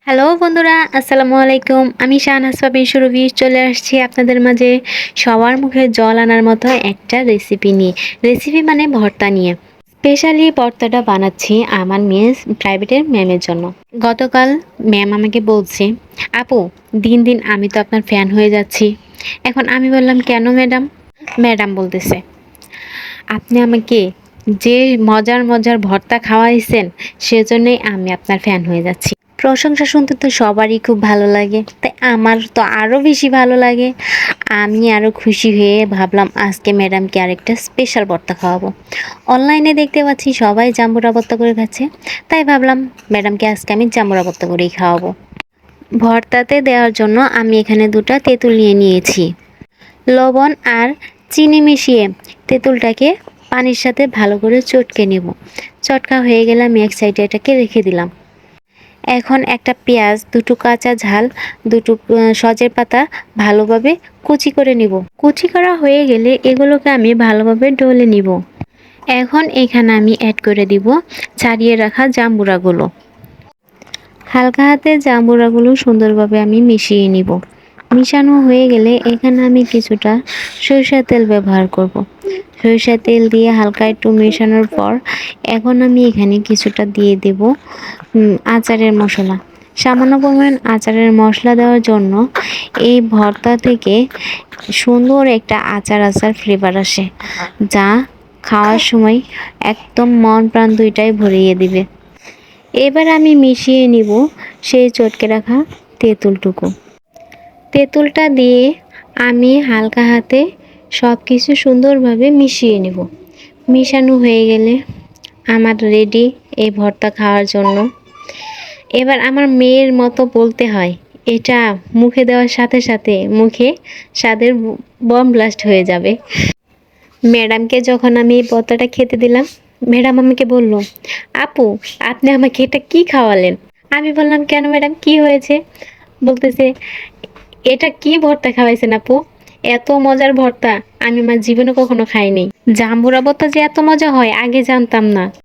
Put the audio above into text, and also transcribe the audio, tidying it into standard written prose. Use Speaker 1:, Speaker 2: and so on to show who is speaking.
Speaker 1: Hello বন্ধুরা, আসসালামু আলাইকুম। আমি শাহনাজ পাপিন সুরভি চলে আসছি আপনাদের মাঝে সবার মুখে জল আনার মতো একটা রেসিপি নিয়ে। রেসিপি মানে ভর্তা নিয়ে। স্পেশালি ভর্তাটা বানাচ্ছি আমার মেয়ে প্রাইভেটের ম্যামের জন্য। গতকাল ম্যাম আমাকে বলছে, আপু দিন দিন আমি তো আপনার ফ্যান হয়ে যাচ্ছি। এখন আমি বললাম, কেন ম্যাডাম? ম্যাডাম বলতেছে, আপনি আমাকে যে মজার মজার ভর্তা খাওয়াইছেন সেজন্যই আমি আপনার ফ্যান হয়ে যাচ্ছি। প্রশংসা শুনতে তো সবারই খুব ভালো লাগে, তাই আমার তো আরও বেশি ভালো লাগে। আমি আরও খুশি হয়ে ভাবলাম আজকে ম্যাডামকে আরেকটা স্পেশাল ভর্তা খাওয়াবো। অনলাইনে দেখতে পাচ্ছি সবাই জাম্বুরা ভর্তা করে খাচ্ছে, তাই ভাবলাম ম্যাডামকে আজকে আমি জাম্বুরা ভর্তা করেই খাওয়াবো। ভর্তাতে দেওয়ার জন্য আমি এখানে দুটো তেঁতুল নিয়েছি। লবণ আর চিনি মিশিয়ে তেঁতুলটাকে পানির সাথে ভালো করে চটকে নেব। চটকা হয়ে গেলে আমি এক সাইডে এটাকে রেখে দিলাম। এখন একটা পেঁয়াজ, দুটো কাঁচা ঝাল, দুটো সজের পাতা ভালোভাবে কুচি করে নিব। কুচি করা হয়ে গেলে এগুলোকে আমি ভালোভাবে ডলে নিব। এখন এখানে আমি অ্যাড করে দিব ছাড়িয়ে রাখা জাম্বুরাগুলো। হালকা হাতে জাম্বুরাগুলো সুন্দরভাবে আমি মিশিয়ে নিব। মিশানো হয়ে গেলে এখানে আমি কিছুটা সরিষার তেল ব্যবহার করব। সরিষার তেল দিয়ে হালকা একটু মেশানোর পর এখন আমি এখানে কিছুটা দিয়ে দেব আচারের মশলা। সামান্য পরিমাণ আচারের মশলা দেওয়ার জন্য এই ভর্তা থেকে সুন্দর একটা আচার ফ্লেভার আসে, যা খাওয়ার সময় একদম মন প্রাণ দুইটাই ভরিয়ে দিবে। এবার আমি মিশিয়ে নিব সেই চটকে রাখা তেঁতুলটুকু। তেঁতুলটা দিয়ে আমি হালকা হাতে সব কিছু সুন্দরভাবে মিশিয়ে নেব। মিশানো হয়ে গেলে আমার রেডি এই ভর্তা খাওয়ার জন্য। এবার আমার মেয়ের মতো বলতে হয়, এটা মুখে দেওয়ার সাথে সাথে মুখে স্বাদের বম ব্লাস্ট হয়ে যাবে। ম্যাডামকে যখন আমি এই ভর্তাটা খেতে দিলাম, ম্যাডাম আমাকে বলল, আপু আপনি আমাকে এটা কি খাওয়ালেন? আমি বললাম, কেন ম্যাডাম, কি হয়েছে? বলতেছে, এটা কি ভর্তা খাওয়াইছেন আপু? এত মজার ভর্তা আমি আমার জীবনে কখনো খাইনি। জাম্বুরা ভর্তা যে এত মজা হয় আগে জানতাম না।